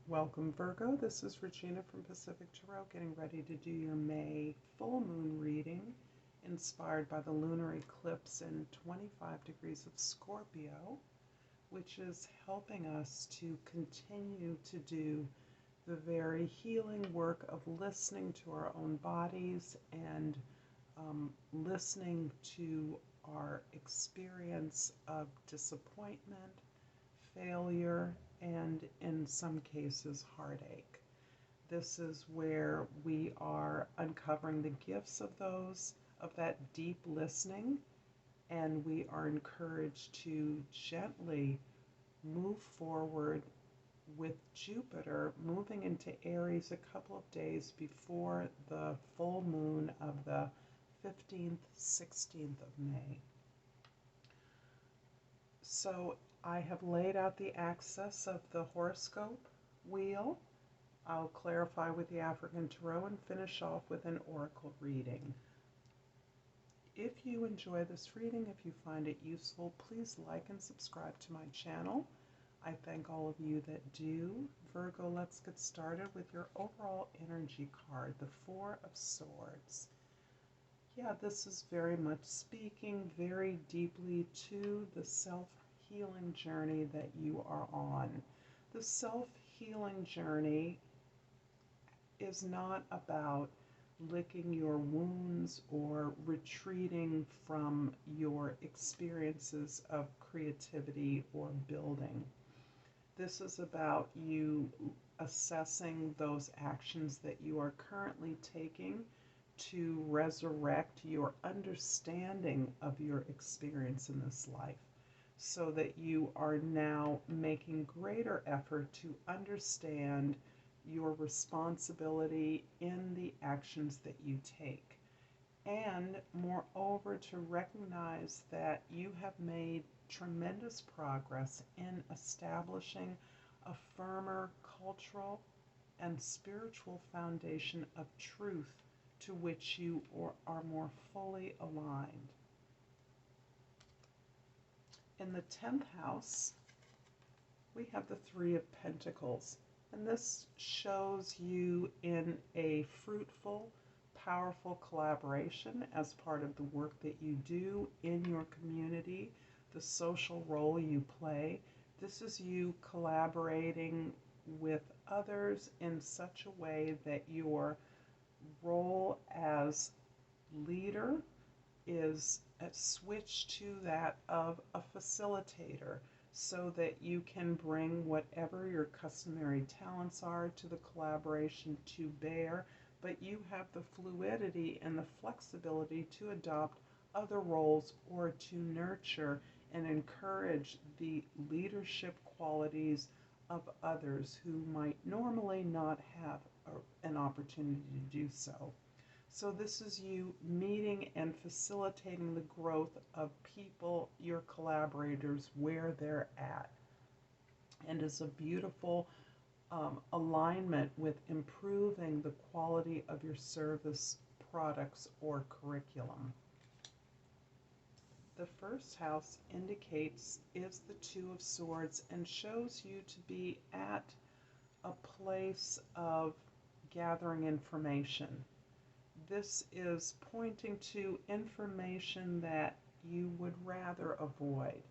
Welcome, Virgo. This is Regina from Pacific Tarot, getting ready to do your May full moon reading, inspired by the lunar eclipse in 25 degrees of Scorpio, which is helping us to continue to do the very healing work of listening to our own bodies and listening to our experience of disappointment, failure, and in some cases, heartache. This is where we are uncovering the gifts of that deep listening, and we are encouraged to gently move forward with Jupiter moving into Aries a couple of days before the full moon of the 15th, 16th of May. So I have laid out the axis of the horoscope wheel. I'll clarify with the African Tarot and finish off with an oracle reading. If you enjoy this reading, if you find it useful, please like and subscribe to my channel. I thank all of you that do. Virgo, let's get started with your overall energy card, the Four of Swords. Yeah, this is very much speaking very deeply to the self-healing journey that you are on. The self-healing journey is not about licking your wounds or retreating from your experiences of creativity or building. This is about you assessing those actions that you are currently taking to resurrect your understanding of your experience in this life, so that you are now making greater effort to understand your responsibility in the actions that you take, and moreover to recognize that you have made tremendous progress in establishing a firmer cultural and spiritual foundation of truth to which you are more fully aligned. In the 10th house, we have the Three of Pentacles, and this shows you in a fruitful, powerful collaboration as part of the work that you do in your community, the social role you play. This is you collaborating with others in such a way that your role as leader is switched to that of a facilitator, so that you can bring whatever your customary talents are to the collaboration to bear, but you have the fluidity and the flexibility to adopt other roles or to nurture and encourage the leadership qualities of others who might normally not have an opportunity to do so. So this is you meeting and facilitating the growth of people, your collaborators, where they're at, and is a beautiful alignment with improving the quality of your service, products, or curriculum. The first house indicates is the Two of Swords and shows you to be at a place of gathering information. This is pointing to information that you would rather avoid,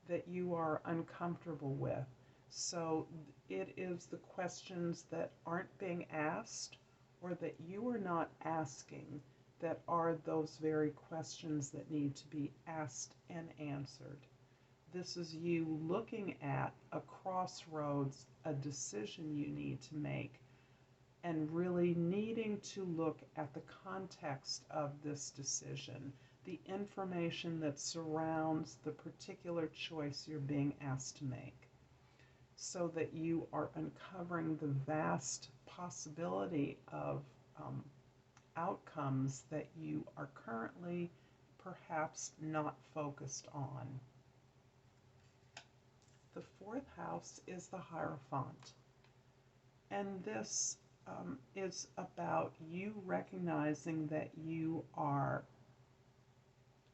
that you are uncomfortable with. So it is the questions that aren't being asked or that you are not asking that are those very questions that need to be asked and answered. This is you looking at a crossroads, a decision you need to make, and really needing to look at the context of this decision, the information that surrounds the particular choice you're being asked to make, so that you are uncovering the vast possibility of outcomes that you are currently perhaps not focused on. The fourth house is the Hierophant, and this is about you recognizing that you are,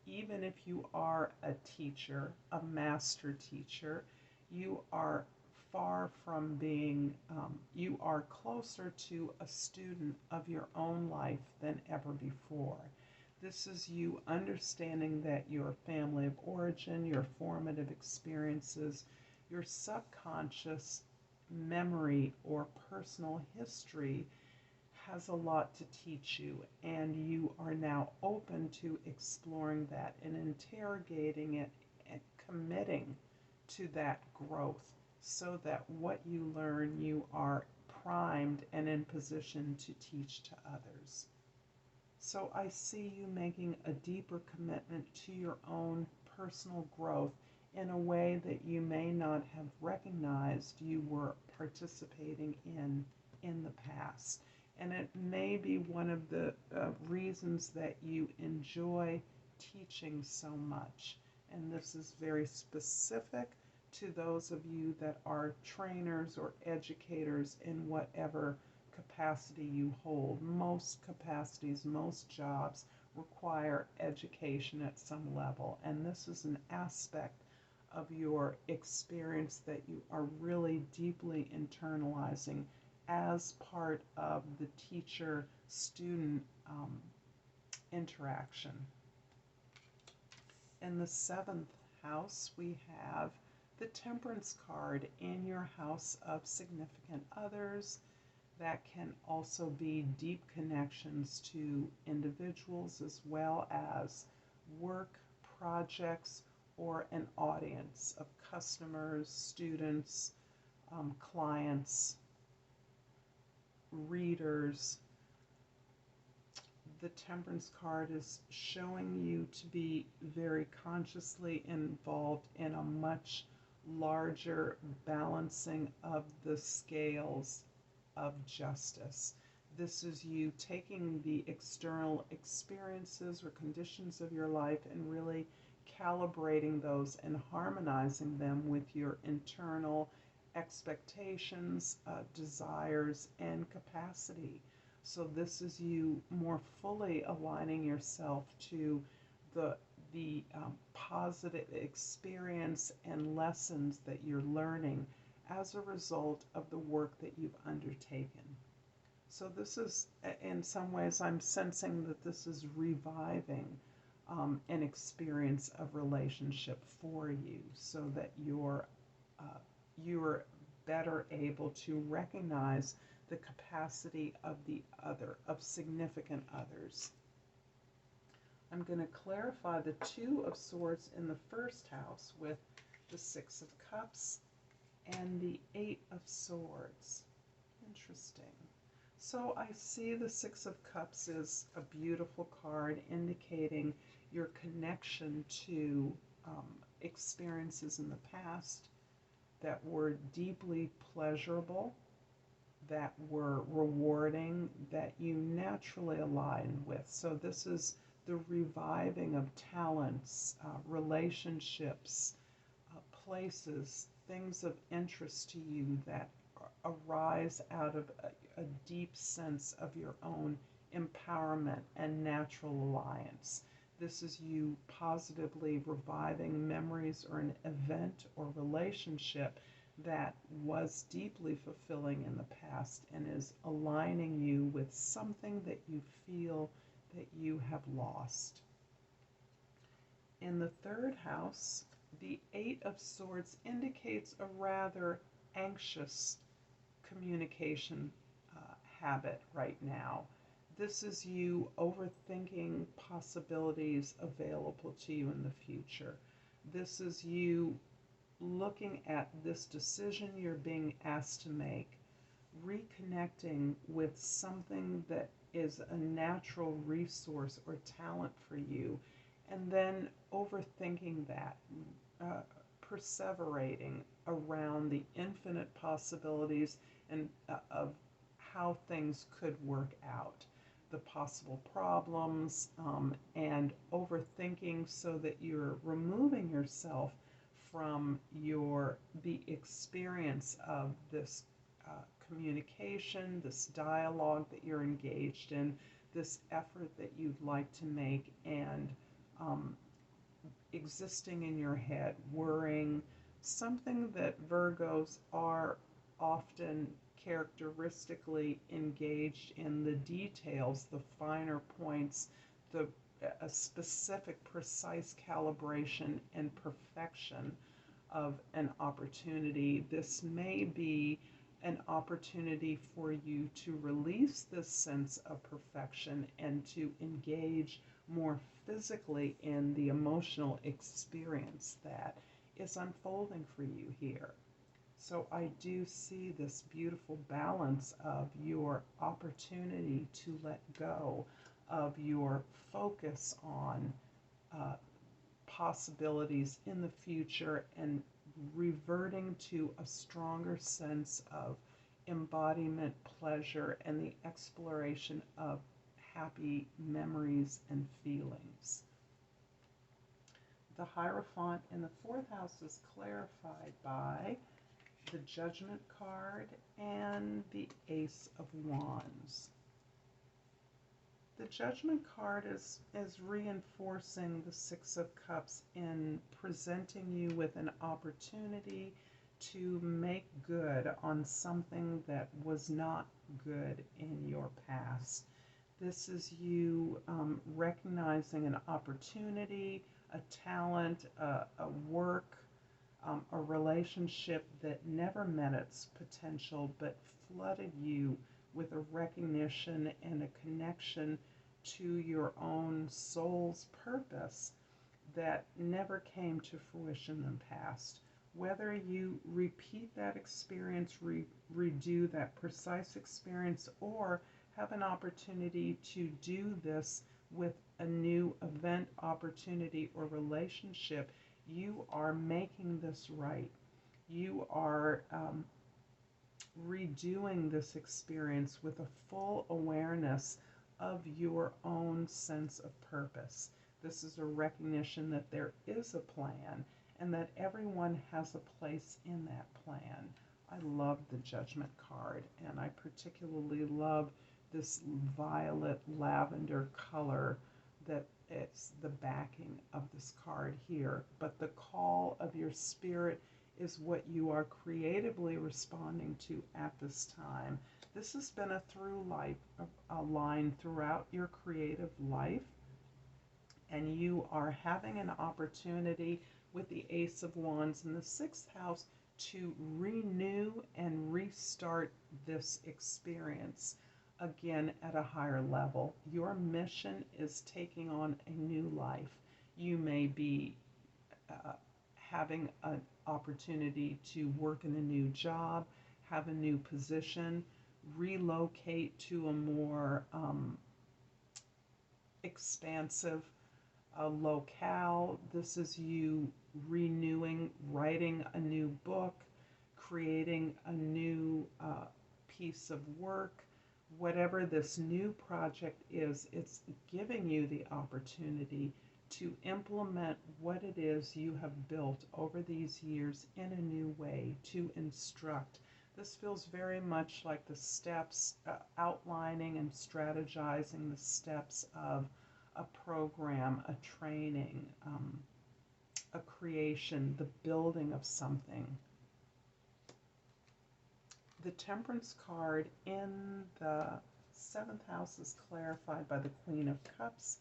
even if you are a teacher, a master teacher, you are far from being, you are closer to a student of your own life than ever before. This is you understanding that your family of origin, your formative experiences, your subconscious memory or personal history has a lot to teach you, and you are now open to exploring that and interrogating it and committing to that growth so that what you learn you are primed and in position to teach to others. So I see you making a deeper commitment to your own personal growth in a way that you may not have recognized you were participating in the past. And it may be one of the reasons that you enjoy teaching so much. And this is very specific to those of you that are trainers or educators in whatever capacity you hold. Most capacities, most jobs require education at some level. And this is an aspect of your experience that you are really deeply internalizing as part of the teacher-student interaction. In the 7th house, we have the Temperance card in your house of significant others. That can also be deep connections to individuals as well as work, projects, or an audience of customers, students, clients, readers. The Temperance card is showing you to be very consciously involved in a much larger balancing of the scales of justice. This is you taking the external experiences or conditions of your life and really calibrating those and harmonizing them with your internal expectations, desires, and capacity. So this is you more fully aligning yourself to the positive experience and lessons that you're learning as a result of the work that you've undertaken. So this is, in some ways, I'm sensing that this is reviving an experience of relationship for you so that you're better able to recognize the capacity of the other, of significant others. I'm going to clarify the 2 of Swords in the 1st house with the 6 of Cups and the 8 of Swords. Interesting. So I see the 6 of Cups is a beautiful card indicating your connection to experiences in the past that were deeply pleasurable, that were rewarding, that you naturally aligned with. So this is the reviving of talents, relationships, places, things of interest to you that arise out of a deep sense of your own empowerment and natural alliance. This is you positively reviving memories or an event or relationship that was deeply fulfilling in the past and is aligning you with something that you feel that you have lost. In the 3rd house, the 8 of Swords indicates a rather anxious communication habit right now. This is you overthinking possibilities available to you in the future. This is you looking at this decision you're being asked to make, reconnecting with something that is a natural resource or talent for you, and then overthinking that, perseverating around the infinite possibilities and of how things could work out, the possible problems, and overthinking so that you're removing yourself from the experience of this communication, this dialogue that you're engaged in, this effort that you'd like to make, and existing in your head, worrying, Something that Virgos are often characteristically engaged in the details, the finer points, the a specific, precise calibration and perfection of an opportunity. This may be an opportunity for you to release this sense of perfection and to engage more physically in the emotional experience that is unfolding for you here. So I do see this beautiful balance of your opportunity to let go, of your focus on uh, possibilities in the future, and reverting to a stronger sense of embodiment, pleasure, and the exploration of happy memories and feelings. The Hierophant in the fourth house is clarified by the Judgment card and the Ace of Wands. The Judgment card is reinforcing the Six of Cups in presenting you with an opportunity to make good on something that was not good in your past. This is you recognizing an opportunity, a talent, a work, a relationship that never met its potential but flooded you with a recognition and a connection to your own soul's purpose that never came to fruition in the past. Whether you repeat that experience, redo that precise experience, or have an opportunity to do this with a new event, opportunity, or relationship, you are making this right. You are redoing this experience with a full awareness of your own sense of purpose. This is a recognition that there is a plan and that everyone has a place in that plan. I love the Judgment card, and I particularly love this violet lavender color that it's the backing of this card here. But the call of your spirit is what you are creatively responding to at this time. This has been a through life, a line throughout your creative life, and you are having an opportunity with the Ace of Wands in the sixth house to renew and restart this experience again at a higher level. Your mission is taking on a new life. You may be having an opportunity to work in a new job, have a new position, relocate to a more expansive locale. This is you renewing, writing a new book, creating a new piece of work. Whatever this new project is, it's giving you the opportunity to implement what it is you have built over these years in a new way, to instruct. This feels very much like the steps, outlining and strategizing the steps of a program, a training, a creation, the building of something. The Temperance card in the seventh house is clarified by the Queen of Cups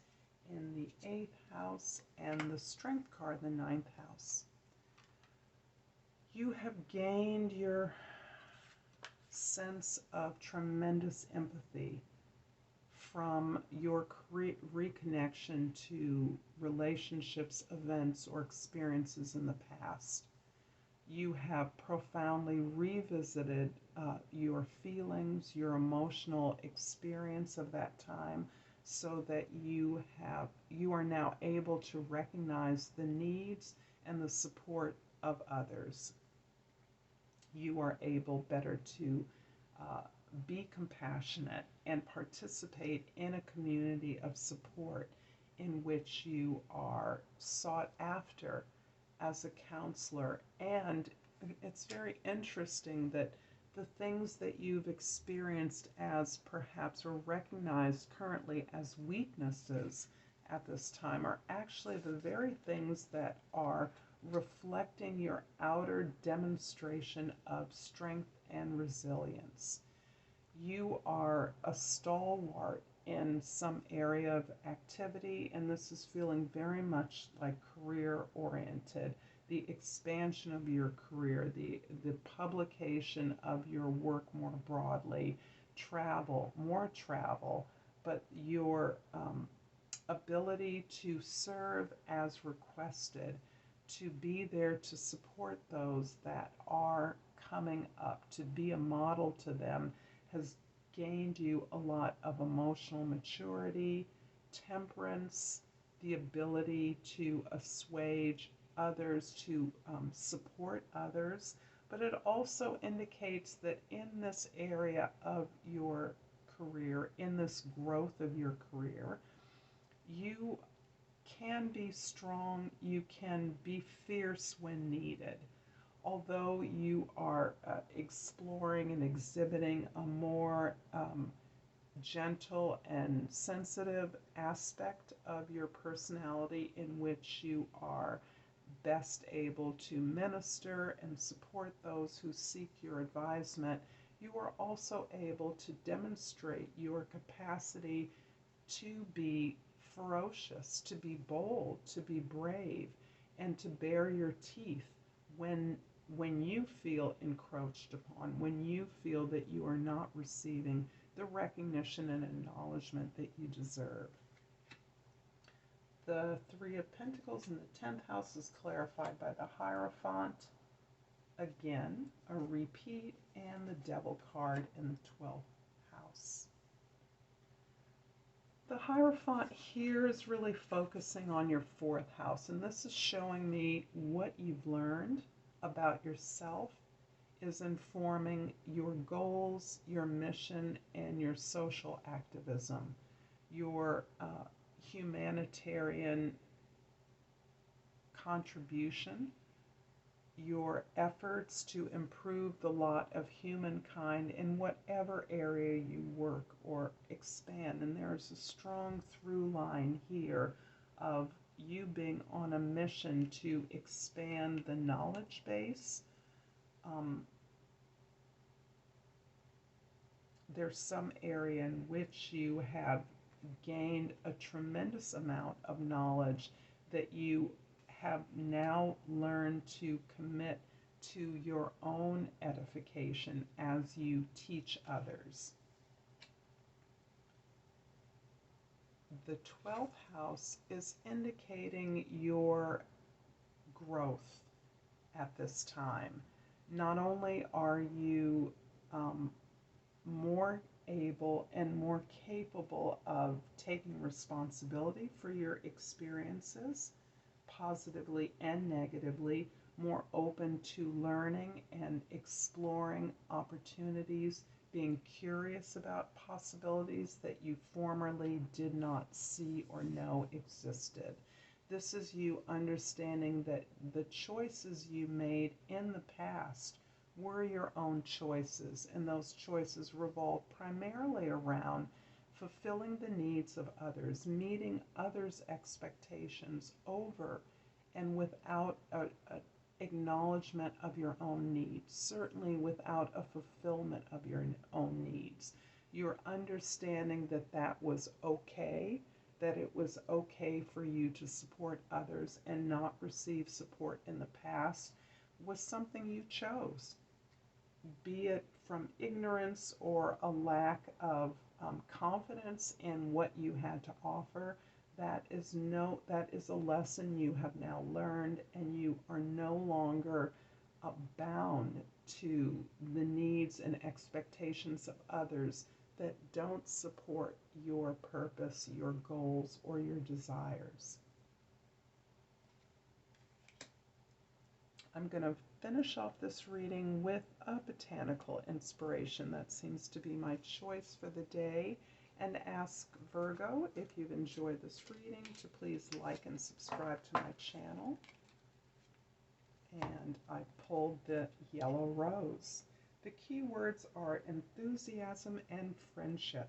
in the eighth house, and the Strength card in the ninth house. You have gained your sense of tremendous empathy from your reconnection to relationships, events, or experiences in the past. You have profoundly revisited your feelings, your emotional experience of that time, so that you are now able to recognize the needs and the support of others. You are able better to be compassionate and participate in a community of support in which you are sought after as a counselor. And it's very interesting that the things that you've experienced as perhaps or recognized currently as weaknesses at this time are actually the very things that are reflecting your outer demonstration of strength and resilience. You are a stalwart in some area of activity, and this is feeling very much like career oriented. The expansion of your career, the publication of your work more broadly, travel, more travel, but your ability to serve as requested, to be there to support those that are coming up, to be a model to them, has gained you a lot of emotional maturity, temperance, the ability to assuage others, to support others. But it also indicates that in this area of your career, in this growth of your career, you can be strong, you can be fierce when needed. Although you are exploring and exhibiting a more gentle and sensitive aspect of your personality in which you are best able to minister and support those who seek your advisement, you are also able to demonstrate your capacity to be ferocious, to be bold, to be brave, and to bare your teeth when you feel encroached upon, when you feel that you are not receiving the recognition and acknowledgement that you deserve. The Three of Pentacles in the 10th house is clarified by the Hierophant. Again, a repeat, and the Devil card in the 12th house. The Hierophant here is really focusing on your 4th house, and this is showing me what you've learned about yourself is informing your goals, your mission, and your social activism, your humanitarian contribution, your efforts to improve the lot of humankind in whatever area you work or expand. And there's a strong through line here of you being on a mission to expand the knowledge base. There's some area in which you have gained a tremendous amount of knowledge that you have now learned to commit to your own edification as you teach others. The 12th house is indicating your growth at this time. Not only are you more able and more capable of taking responsibility for your experiences, positively and negatively, more open to learning and exploring opportunities, being curious about possibilities that you formerly did not see or know existed. This is you understanding that the choices you made in the past were your own choices, and those choices revolve primarily around fulfilling the needs of others, meeting others' expectations over and without an acknowledgement of your own needs, certainly without a fulfillment of your own needs. You're understanding that that was okay, that it was okay for you to support others and not receive support in the past was something you chose, be it from ignorance or a lack of confidence in what you had to offer. That is a lesson you have now learned, and you are no longer bound to the needs and expectations of others that don't support your purpose, your goals, or your desires. I'm going to finish off this reading with a botanical inspiration. That seems to be my choice for the day. And ask Virgo, if you've enjoyed this reading, to please like and subscribe to my channel. And I pulled the yellow rose. The key words are enthusiasm and friendship.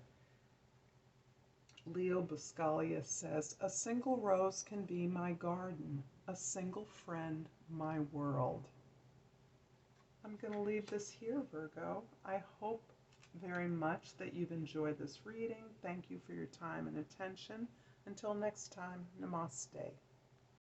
Leo Buscaglia says, "A single rose can be my garden. A single friend, my world. I'm going to leave this here, Virgo. I hope very much that you've enjoyed this reading. Thank you for your time and attention. Until next time, Namaste.